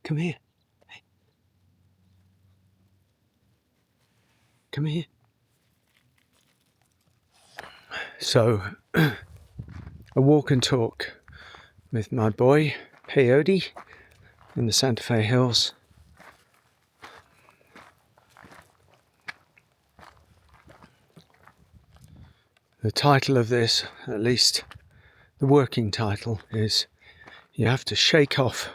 Come here. Hey. Come here. So, a walk and talk with my boy, Peyote, in the Santa Fe Hills. The title of this, at least the working title, is You Have to Shake Off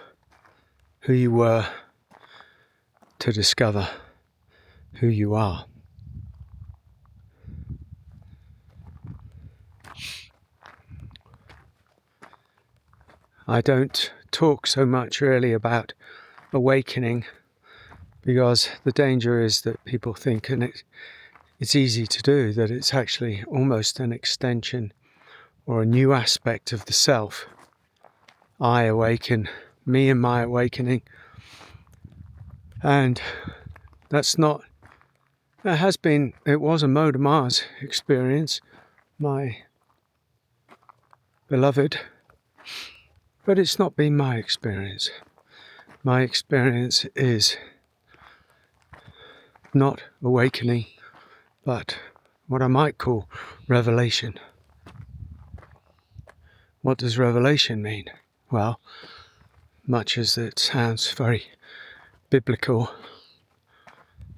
Who You Were to Discover Who You Are. I don't talk so much really about awakening because the danger is that people think, and it's easy to do, that it's actually almost an extension or a new aspect of the self. I awaken, me and my awakening. And that's not, it was a Mode of Mars experience, my beloved, but it's not been my experience. My experience is not awakening, but what I might call revelation. What does revelation mean? Well, much as it sounds very biblical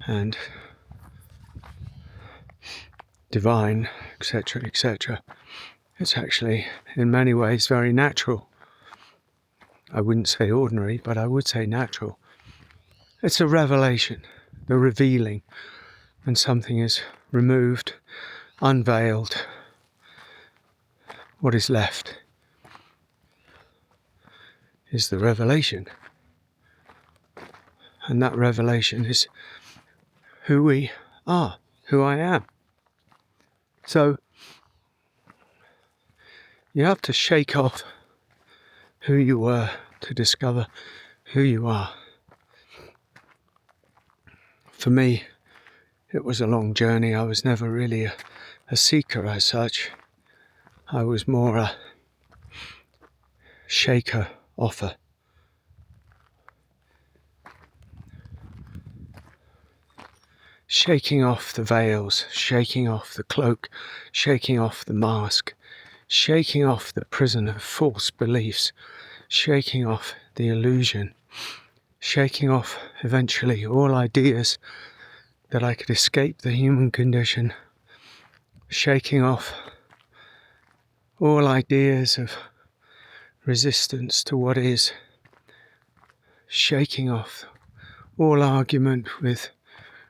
and divine, etc., etc., it's actually in many ways very natural. I wouldn't say ordinary, but I would say natural. It's a revelation, the revealing, when something is removed, unveiled. What is left is the revelation. And that revelation is who we are, who I am. So you have to shake off who you were to discover who you are. For me, it was a long journey. I was never really a seeker as such. I was more a shaker-offer. Shaking off the veils, shaking off the cloak, shaking off the mask, shaking off the prison of false beliefs, shaking off the illusion, shaking off eventually all ideas that I could escape the human condition, shaking off all ideas of resistance to what is, shaking off all argument with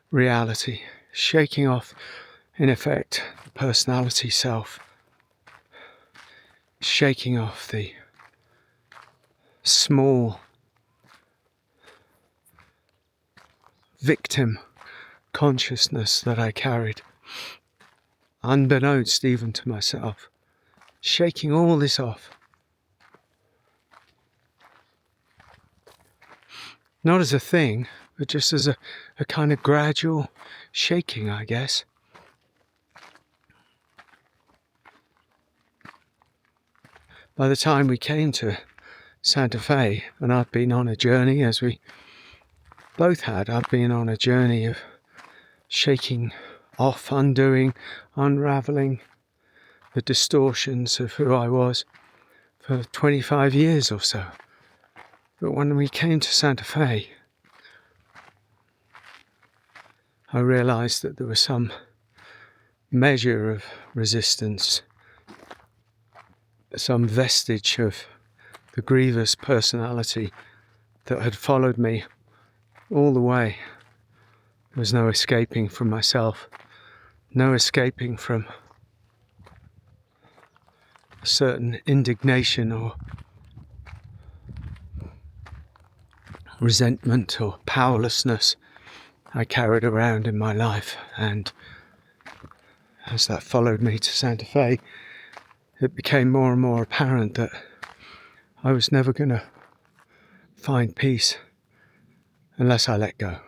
reality, shaking off, in effect, the personality self, shaking off the small victim consciousness that I carried, unbeknownst even to myself, shaking all this off. Not as a thing, but just as a kind of gradual shaking, I guess. By the time we came to Santa Fe, and I'd been on a journey, as we both had, I'd been on a journey of shaking off, undoing, unraveling the distortions of who I was for 25 years or so. But when we came to Santa Fe, I realized that there was some measure of resistance, some vestige of the grievous personality that had followed me all the way. There was no escaping from myself, no escaping from a certain indignation or resentment or powerlessness I carried around in my life. And as that followed me to Santa Fe, it became more and more apparent that I was never going to find peace unless I let go.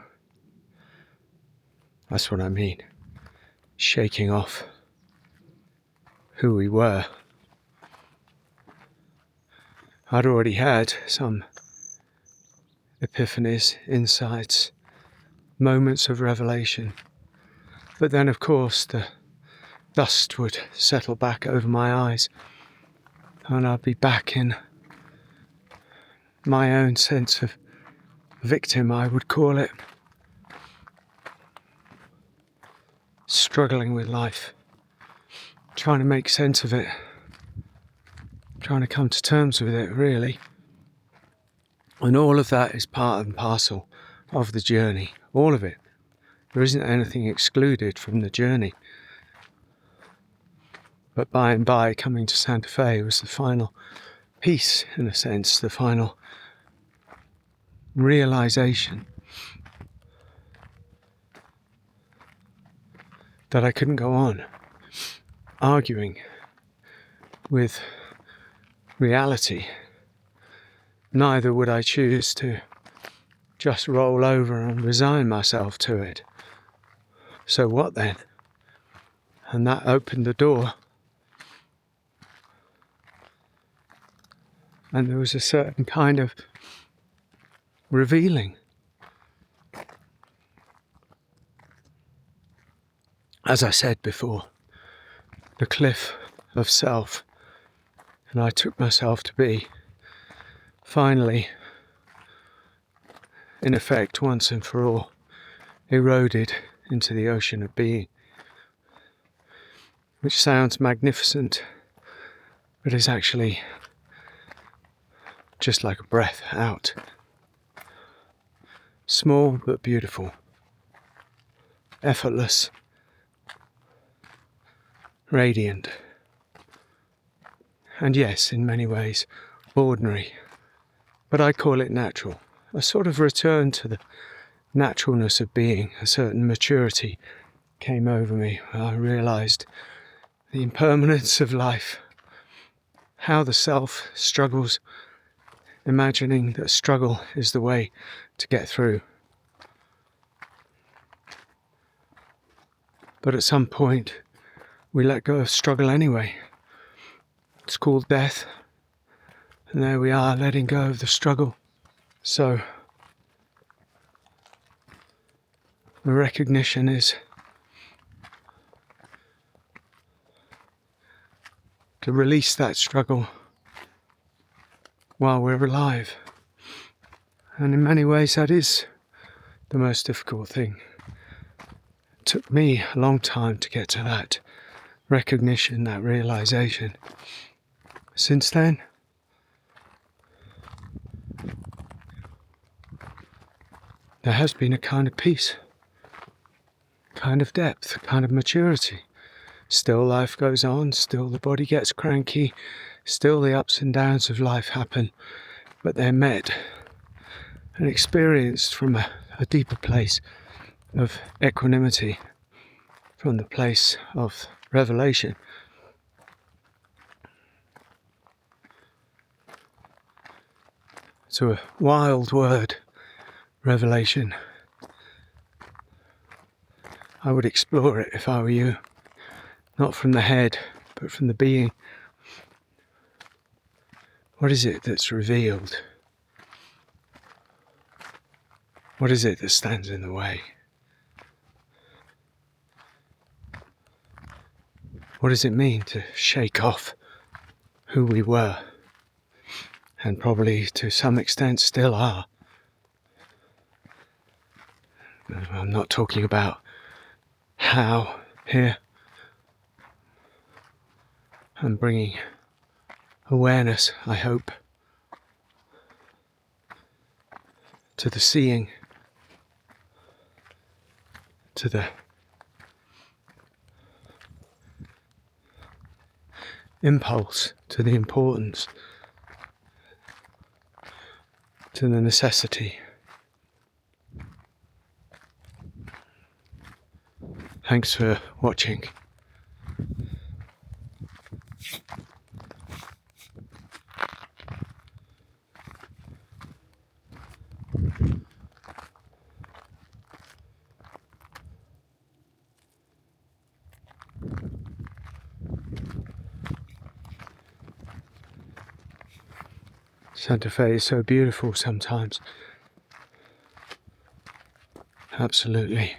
That's what I mean. Shaking off who we were. I'd already had some epiphanies, insights, moments of revelation. But then, of course, the dust would settle back over my eyes, and I'd be back in my own sense of victim, I would call it, struggling with life, trying to make sense of it, trying to come to terms with it, really. And all of that is part and parcel of the journey, all of it. There isn't anything excluded from the journey. But by and by, coming to Santa Fe was the final piece, in a sense, the final realization that I couldn't go on arguing with reality. Neither would I choose to just roll over and resign myself to it. So what then? And that opened the door. And there was a certain kind of revealing. As I said before, the cliff of self, and I took myself to be, finally, in effect, once and for all, eroded into the ocean of being, which sounds magnificent, but is actually just like a breath out. Small but beautiful, effortless, radiant, and yes, in many ways, ordinary, but I call it natural. A sort of return to the naturalness of being. A certain maturity came over me. I realized the impermanence of life, how the self struggles, imagining that struggle is the way to get through. But at some point, we let go of struggle anyway. It's called death. And there we are, letting go of the struggle. So, the recognition is to release that struggle while we're alive. And in many ways, that is the most difficult thing. It took me a long time to get to that recognition, that realization. Since then, there has been a kind of peace, kind of depth, kind of maturity. Still life goes on, still the body gets cranky, still the ups and downs of life happen, but they're met and experienced from a deeper place of equanimity, from the place of revelation. It's a wild word, revelation. I would explore it if I were you, not from the head, but from the being. What is it that's revealed? What is it that stands in the way? What does it mean to shake off who we were, and probably to some extent still are? I'm not talking about how here. I'm bringing awareness, I hope, to the seeing, to the impulse, to the importance, to the necessity. Thanks for watching. Santa Fe is so beautiful sometimes. Absolutely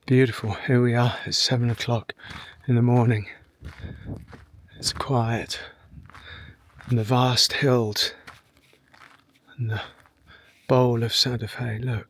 beautiful. Here we are at 7 o'clock in the morning. It's quiet, and the vast hills and the bowl of Santa Fe. Look,